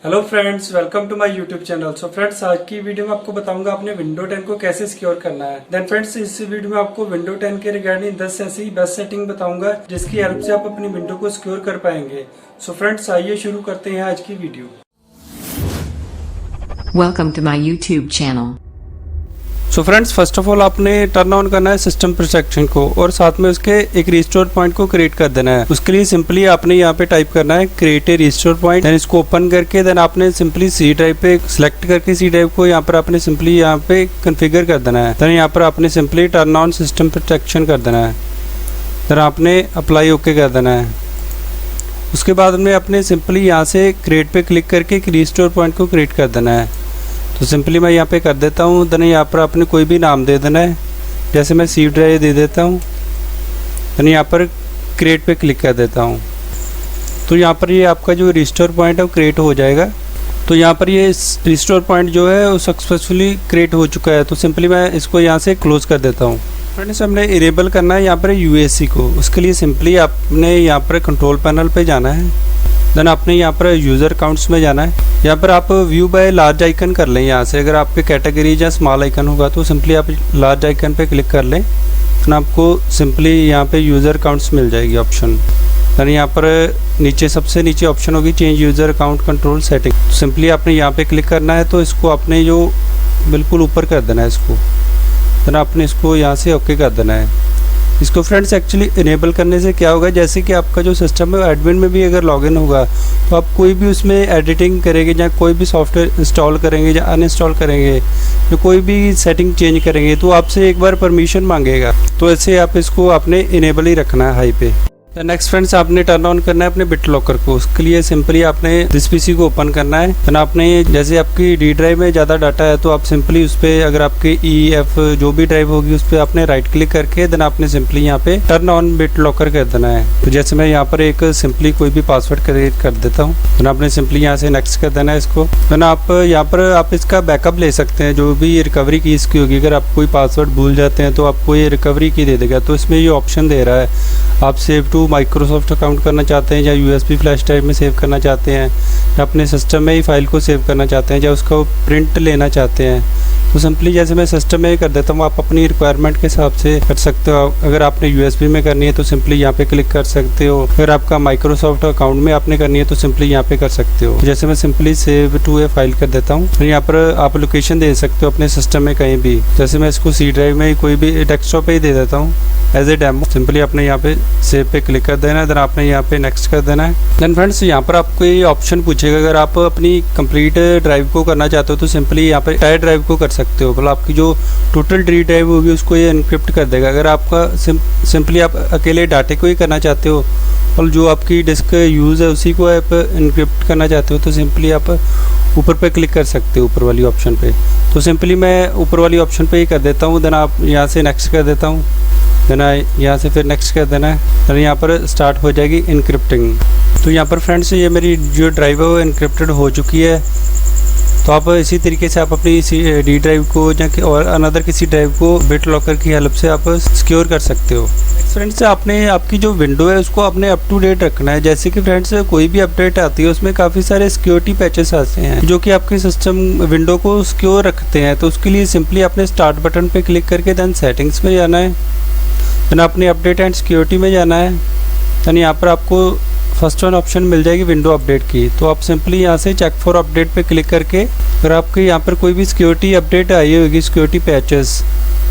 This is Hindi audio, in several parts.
Hello friends, welcome to my YouTube channel. So friends, आज की वीडियो में आपको बताऊंगा अपने विंडो 10 को कैसे सिक्योर करना है। देन फ्रेंड्स, इस वीडियो में आपको विंडो 10 के रिगार्डिंग 10 ऐसी बेस्ट सेटिंग बताऊंगा जिसकी हेल्प से आप अपनी विंडो को सिक्योर कर पाएंगे। सो फ्रेंड्स, आइए शुरू करते हैं आज की video. Welcome to my YouTube channel. So friends, first of all आपने टर्न ऑन करना है सिस्टम प्रोटेक्शन को और साथ में उसके एक रिस्टोर पॉइंट को क्रिएट कर देना है। उसके लिए सिंपली आपने यहाँ पे टाइप करना है create a restore point. Then इसको ओपन करके देन आपने सिंपली सी ड्राइव पे सिलेक्ट करके सी ड्राइव को यहाँ पर आपने सिंपली यहाँ पे कॉन्फ़िगर कर देना है। देन यहाँ पर आपने simply turn on system protection कर देना है। देन आपने अप्लाई ओके कर देना है। उसके बाद में आपने सिंपली यहाँ से क्रिएट पे क्लिक करके एक रिस्टोर पॉइंट को क्रिएट कर देना है। तो सिंपली मैं यहाँ पे कर देता हूँ। देन यहाँ पर आपने कोई भी नाम दे देना है, जैसे मैं सी ड्राइव दे देता हूँ। देन यहाँ पर क्रिएट पे क्लिक कर देता हूँ। तो यहाँ पर ये आपका जो रिस्टोर पॉइंट है वो क्रिएट हो जाएगा। तो यहाँ पर ये रिस्टोर पॉइंट जो है वो सक्सेसफुली क्रिएट हो चुका है। तो सिंपली मैं इसको यहाँ से क्लोज कर देता हूँ। फ्रेंड्स, हमने इनेबल करना है यहाँ पर यूएसी को। उसके लिए सिंपली आपने यहाँ पर कंट्रोल पैनल पे जाना है। देन आपने यहाँ पर यूज़र अकाउंट्स में जाना है। यहाँ पर आप व्यू बाय लार्ज आइकन कर लें। यहाँ से अगर आपके कैटेगरी या स्मॉल आइकन होगा तो सिंपली आप लार्ज आइकन पे क्लिक कर लें। देन आपको सिंपली यहाँ पे यूज़र अकाउंट्स मिल जाएगी ऑप्शन। देन यहाँ पर नीचे सबसे नीचे ऑप्शन होगी change user account control setting. Simply आपने यहाँ पे क्लिक करना है। तो इसको आपने जो बिल्कुल ऊपर कर देना है इसको। देन आपने इसको यहाँ से ओके कर देना है। इसको फ्रेंड्स एक्चुअली इनेबल करने से क्या होगा, जैसे कि आपका जो सिस्टम है एडमिन में भी अगर लॉगिन होगा तो आप कोई भी उसमें एडिटिंग करेंगे या कोई भी सॉफ्टवेयर इंस्टॉल करेंगे या अनइंस्टॉल करेंगे या कोई भी सेटिंग चेंज करेंगे तो आपसे एक बार परमिशन मांगेगा। तो ऐसे आप इसको आपने इनेबल ही रखना है हाई पे। नेक्स्ट फ्रेंड्स, आपने टर्न ऑन करना है अपने बिटलॉकर को। उसके लिए सिंपली आपने दिस पीसी को ओपन करना है। देन आपने जैसे आपकी डी ड्राइव में ज़्यादा डाटा है तो आप सिंपली उस पर अगर आपकी EF जो भी ड्राइव होगी उस पर आपने राइट क्लिक करके देन आपने सिंपली यहाँ पे टर्न ऑन बिटलॉकर कर देना है। तो जैसे मैं यहाँ पर एक सिंपली कोई भी पासवर्ड क्रिएट कर देता हूँ। देन आपने सिंपली यहाँ से नेक्स्ट कर देना है इसको। देन आप यहाँ पर आप इसका बैकअप ले सकते हैं, जो भी रिकवरी की इसकी होगी। अगर आप कोई पासवर्ड भूल जाते हैं तो आपको ये रिकवरी की दे देगा। तो इसमें ये ऑप्शन दे रहा है आप सेव टू माइक्रोसॉफ्ट अकाउंट करना चाहते हैं या USB फ्लैश ड्राइव में सेव करना चाहते हैं या अपने सिस्टम में ही फाइल को सेव करना चाहते हैं या उसका प्रिंट लेना चाहते हैं। तो सिंपली जैसे मैं सिस्टम में ही कर देता हूँ, आप अपनी रिक्वायरमेंट के हिसाब से कर सकते हो। अगर आपने USB में करनी है तो सिंपली यहाँ पे क्लिक कर सकते हो। अगर आपका माइक्रोसॉफ्ट अकाउंट में आपने करनी है तो सिंपली यहाँ पे कर सकते हो। जैसे मैं simply save to a file कर देता हूँ। फिर यहाँ पर आप लोकेशन दे सकते हो अपने सिस्टम में कहीं भी। जैसे मैं इसको सी ड्राइव में कोई भी डेस्कटॉप पे ही दे देता हूँ एज ए डेमो। सिंपली आपने यहाँ पे सेव पे क्लिक कर देना है। देन आपने यहाँ पे नेक्स्ट कर देना है। देन फ्रेंड्स, यहाँ पर आपको ये ऑप्शन पूछेगा अगर आप अपनी कंप्लीट ड्राइव को करना चाहते हो तो सिंपली यहाँ पे टायर ड्राइव को कर सकते हो। मतलब आपकी जो टोटल डी ड्राइव होगी उसको ये एनक्रिप्ट कर देगा। अगर आपका सिंपली आप अकेले डाटे को ही करना चाहते हो और जो आपकी डिस्क यूज़ है उसी को आप एनक्रिप्ट करना चाहते हो तो सिंपली आप ऊपर पे क्लिक कर सकते हो, ऊपर वाली ऑप्शन पे। तो सिंपली मैं ऊपर वाली ऑप्शन पे ही कर देता हूँ। देन आप यहाँ से नेक्स्ट कर देता हूँ। देन यहाँ से फिर नेक्स्ट कर देना है। देन यहाँ पर स्टार्ट हो जाएगी इनक्रिप्टिंग। तो यहाँ पर फ्रेंड्स ये मेरी जो ड्राइव है वो इनक्रिप्टेड हो चुकी है। तो आप इसी तरीके से आप अपनी डी ड्राइव को या और अनदर किसी ड्राइव को बिटलॉकर की हेल्प से आप सिक्योर कर सकते हो। फ्रेंड्स, आपने आपकी जो विंडो है उसको आपने अप टू डेट रखना है। जैसे कि फ्रेंड्स कोई भी अपडेट आती है उसमें काफ़ी सारे सिक्योरिटी पैचेस आते हैं जो कि आपके सिस्टम विंडो को सिक्योर रखते हैं। तो उसके लिए सिंपली आपने स्टार्ट बटन पे क्लिक करके देन सेटिंग्स में जाना है। देन आपने अपडेट एंड सिक्योरिटी में जाना है। देन यहाँ पर आपको फर्स्ट वन ऑप्शन मिल जाएगी विंडो अपडेट की। तो आप सिंपली यहाँ से चेक फॉर अपडेट पे क्लिक करके अगर आपके यहाँ पर कोई भी सिक्योरिटी अपडेट आई होगी, सिक्योरिटी पैचेस,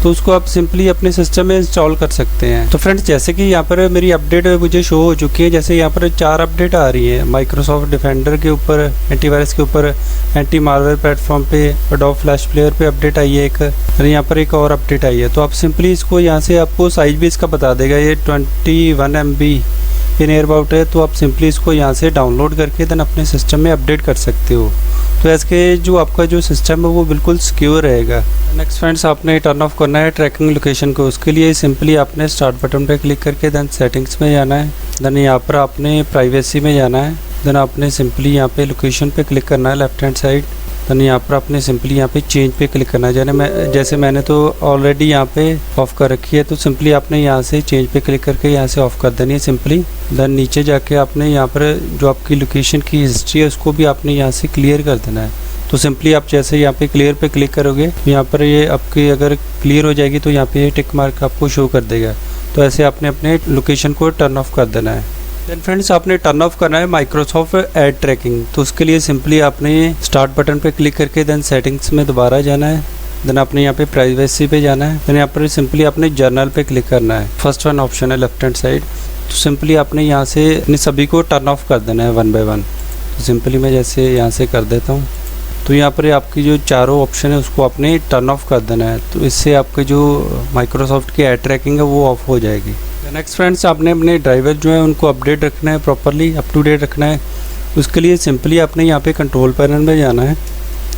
तो उसको आप सिंपली अपने सिस्टम में इंस्टॉल कर सकते हैं। तो फ्रेंड्स, जैसे कि यहाँ पर मेरी अपडेट मुझे शो हो चुकी है। जैसे यहाँ पर 4 अपडेट आ रही है माइक्रोसॉफ्ट डिफेंडर के ऊपर, एंटीवायरस के ऊपर, एंटी मालवेयर प्लेटफॉर्म पे, एडोब फ्लैश प्लेयर पे अपडेट आई है एक, और यहाँ पर एक और अपडेट आई है। तो आप सिंपली इसको यहाँ से आपको साइज भी इसका बता देगा, ये 21 MB ये नियर अबाउट है। तो आप सिंपली इसको यहाँ से डाउनलोड करके देन अपने सिस्टम में अपडेट कर सकते हो। तो ऐसे जो आपका जो सिस्टम है वो बिल्कुल सिक्योर रहेगा। नेक्स्ट फ्रेंड्स, आपने टर्न ऑफ करना है ट्रैकिंग लोकेशन को। उसके लिए सिंपली आपने स्टार्ट बटन पे क्लिक करके देन सेटिंग्स में जाना है। देन यहाँ पर आपने प्राइवेसी में जाना है। देन आपने सिंपली यहाँ पे लोकेशन पे क्लिक करना है लेफ्ट हैंड साइड। देन यहाँ पर आपने सिंपली यहाँ पे चेंज पे क्लिक करना है। जैसे मैंने तो ऑलरेडी यहाँ पे ऑफ कर रखी है, तो सिंपली आपने यहाँ से चेंज पे क्लिक करके यहाँ से ऑफ कर देनी है सिंपली। देन नीचे जाके आपने यहाँ पर जो आपकी लोकेशन की हिस्ट्री है उसको भी आपने यहाँ से क्लियर कर देना है। तो सिंपली आप जैसे यहाँ पे क्लियर पे क्लिक करोगे, यहाँ पर ये आपकी अगर क्लियर हो जाएगी तो यहाँ पे ये टिक मार्क आपको शो कर देगा। तो ऐसे आपने अपने लोकेशन को टर्न ऑफ कर देना है। देन फ्रेंड्स आपने टर्न ऑफ करना है माइक्रोसॉफ्ट एड ट्रैकिंग। तो उसके लिए सिंपली आपने स्टार्ट बटन पे क्लिक करके देन सेटिंग्स में दोबारा जाना है। देन आपने यहाँ पे प्राइवेसी पे जाना है। देन यहाँ पर सिंपली आपने जर्नल पे क्लिक करना है। फर्स्ट वन ऑप्शन है लेफ्ट हैंड साइड। तो सिंपली आपने यहाँ से अपने सभी को टर्न ऑफ कर देना है वन बाय वन। तो सिंपली मैं जैसे यहाँ से कर देता हूँ, तो यहाँ पर आपकी जो चारों ऑप्शन है उसको आपने टर्न ऑफ कर देना है। तो इससे आपके जो माइक्रोसॉफ्ट की एड ट्रैकिंग है वो ऑफ हो जाएगी। नेक्स्ट फ्रेंड्स आपने अपने ड्राइवर जो है उनको अपडेट रखना है, प्रॉपरली अप टू डेट रखना है। उसके लिए सिंपली आपने यहाँ पे कंट्रोल पैनल में जाना है।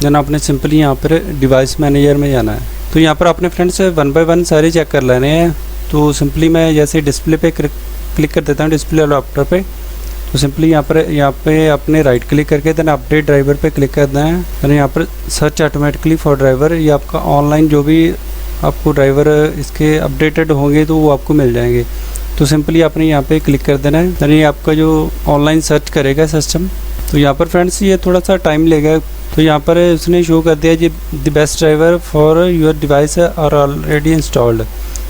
देन आपने सिंपली यहाँ पर डिवाइस मैनेजर में जाना है। तो यहाँ पर आपने फ्रेंड्स वन बाय वन सारे चेक कर लेने हैं। तो सिंपली मैं जैसे डिस्प्ले पे क्लिक कर देता हूँ, डिस्प्ले अडॉप्टर पे। तो सिंपली यहाँ पे अपने राइट क्लिक करके देन अपडेट ड्राइवर पे क्लिक करना है। देन यहाँ पर सर्च ऑटोमेटिकली फॉर ड्राइवर, ये आपका ऑनलाइन जो भी आपको ड्राइवर इसके अपडेटेड होंगे तो वो आपको मिल जाएंगे। तो सिंपली आपने यहाँ पे क्लिक कर देना है। देन ये आपका जो ऑनलाइन सर्च करेगा सिस्टम। तो यहाँ पर फ्रेंड्स ये थोड़ा सा टाइम लेगा। तो यहाँ पर उसने शो कर दिया जी the best driver for your device are already installed.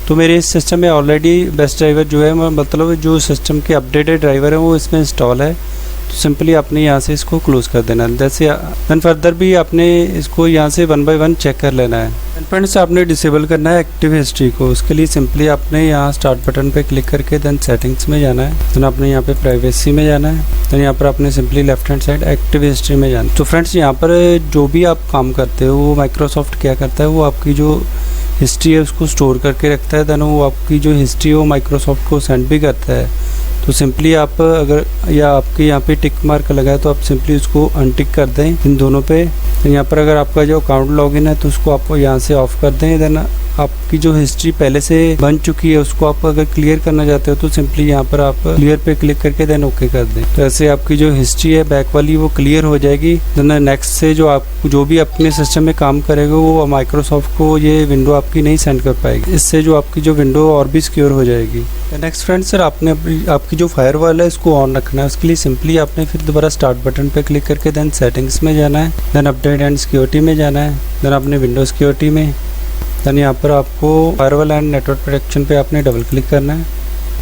तो मेरे इस सिस्टम में ऑलरेडी बेस्ट ड्राइवर जो है मतलब जो सिस्टम के अपडेटेड ड्राइवर है वो इसमें इंस्टॉल है। तो सिंपली आपने यहाँ से इसको क्लोज कर देना है। जैसे देन फर्दर भी आपने इसको यहाँ से वन बाय वन चेक कर लेना है। एंड फ्रेंड्स आपने डिसेबल करना है एक्टिव हिस्ट्री को। उसके लिए सिंपली आपने यहाँ स्टार्ट बटन पे क्लिक करके देन सेटिंग्स में जाना है। देन आपने यहाँ पे प्राइवेसी में जाना है। देन यहाँ पर आपने simply left hand side active history में जाना है। तो फ्रेंड्स यहाँ पर जो भी आप काम करते हो वो माइक्रोसॉफ्ट क्या करता है, वो आपकी जो हिस्ट्री है उसको स्टोर करके रखता है। देन वो आपकी जो हिस्ट्री है वो माइक्रोसॉफ्ट को सेंड भी करता है। तो सिंपली आप अगर या आपके यहाँ पे टिक मार्क लगा है तो आप सिंपली उसको अनटिक कर दें इन दोनों पे। यहाँ पर अगर आपका जो अकाउंट लॉगिन है तो उसको आप यहाँ से ऑफ कर दें। देन आपकी जो हिस्ट्री पहले से बन चुकी है उसको आप अगर क्लियर करना चाहते हो तो सिंपली यहाँ पर आप क्लियर पे क्लिक करके देन ओके कर दें। तो ऐसे आपकी जो हिस्ट्री है बैक वाली वो क्लियर हो जाएगी। देन नेक्स्ट से जो भी अपने सिस्टम में काम करेगा वो माइक्रोसॉफ्ट को ये विंडो आपकी नहीं सेंड कर पाएगी। इससे जो आपकी जो विंडो और भी सिक्योर हो जाएगी। नेक्स्ट फ्रेंड्स सर आपने आपकी जो फायरवॉल है इसको ऑन रखना है। उसके लिए सिंपली आपने फिर दोबारा स्टार्ट बटन पे क्लिक करके देन सेटिंग्स में जाना है। देन अपडेट एंड सिक्योरिटी में जाना है। देन आपने विंडो सिक्योरिटी में देन यहाँ पर आपको फायरवॉल एंड नेटवर्क प्रोटेक्शन पे आपने डबल क्लिक करना है।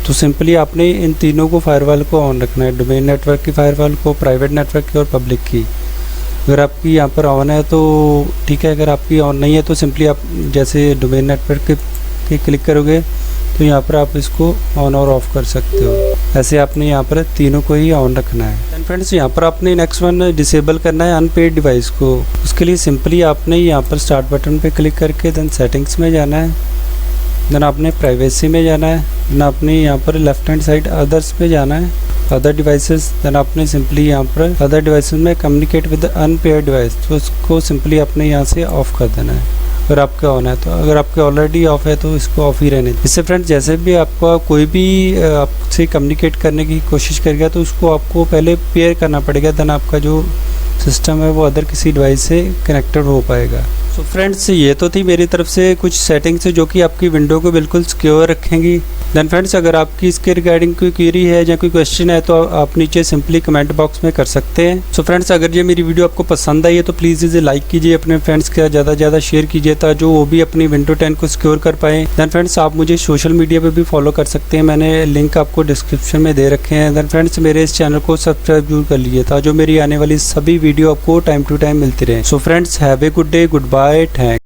तो सिंपली आपने इन तीनों को फायरवॉल को ऑन रखना है, डोमेन नेटवर्क की फायरवॉल को, प्राइवेट नेटवर्क की और पब्लिक की। अगर आपकी यहाँ पर ऑन है तो ठीक है, अगर आपकी ऑन नहीं है तो सिंपली आप जैसे डोमेन नेटवर्क के क्लिक करोगे तो यहाँ पर आप इसको ऑन और ऑफ कर सकते हो। ऐसे आपने यहाँ पर तीनों को ही ऑन रखना है। एंड फ्रेंड्स यहाँ पर आपने नेक्स्ट वन डिसेबल करना है अनपेड डिवाइस को। उसके लिए सिंपली आपने यहाँ पर स्टार्ट बटन पे क्लिक करके देन सेटिंग्स में जाना है। देन आपने प्राइवेसी में जाना है। देन आपने यहाँ पर लेफ्ट हैंड साइड अदर्स पे जाना है, अदर डिवाइसेस। देन आपने सिंपली यहाँ पर अदर डिवाइसेस में कम्युनिकेट विद अनपेड डिवाइस, तो उसको सिंपली आपने यहाँ से ऑफ कर देना है अगर आपके ऑन है तो। अगर आपके ऑलरेडी ऑफ है तो इसको ऑफ ही रहने। इससे फ्रेंड्स जैसे भी आपका कोई भी आपसे कम्युनिकेट करने की कोशिश करेगा तो उसको आपको पहले पेयर करना पड़ेगा, देन आपका जो सिस्टम है वो अदर किसी डिवाइस से कनेक्टेड हो पाएगा। तो फ्रेंड्स ये तो थी मेरी तरफ से कुछ सेटिंग्स जो कि आपकी विंडो को बिल्कुल सिक्योर रखेंगी। देन फ्रेंड्स अगर आपकी इसके रिगार्डिंग कोई क्वेरी है या कोई क्वेश्चन है तो आप नीचे सिंपली कमेंट बॉक्स में कर सकते हैं। सो फ्रेंड्स अगर ये मेरी वीडियो आपको पसंद आई है तो प्लीज़ इसे लाइक कीजिए, अपने फ्रेंड्स के ज़्यादा से ज़्यादा शेयर कीजिए ताकि वो भी अपनी विंडो 10 को सिक्योर कर पाएँ। देन फ्रेंड्स आप मुझे सोशल मीडिया पर भी फॉलो कर सकते हैं, मैंने लिंक आपको डिस्क्रिप्शन में दे रखे हैं। देन फ्रेंड्स मेरे इस चैनल को सब्सक्राइब जरूर कर लीजिए ताकि जो मेरी आने वाली सभी वीडियो आपको टाइम टू टाइम मिलती रहे। So friends have a good day, goodbye, thank.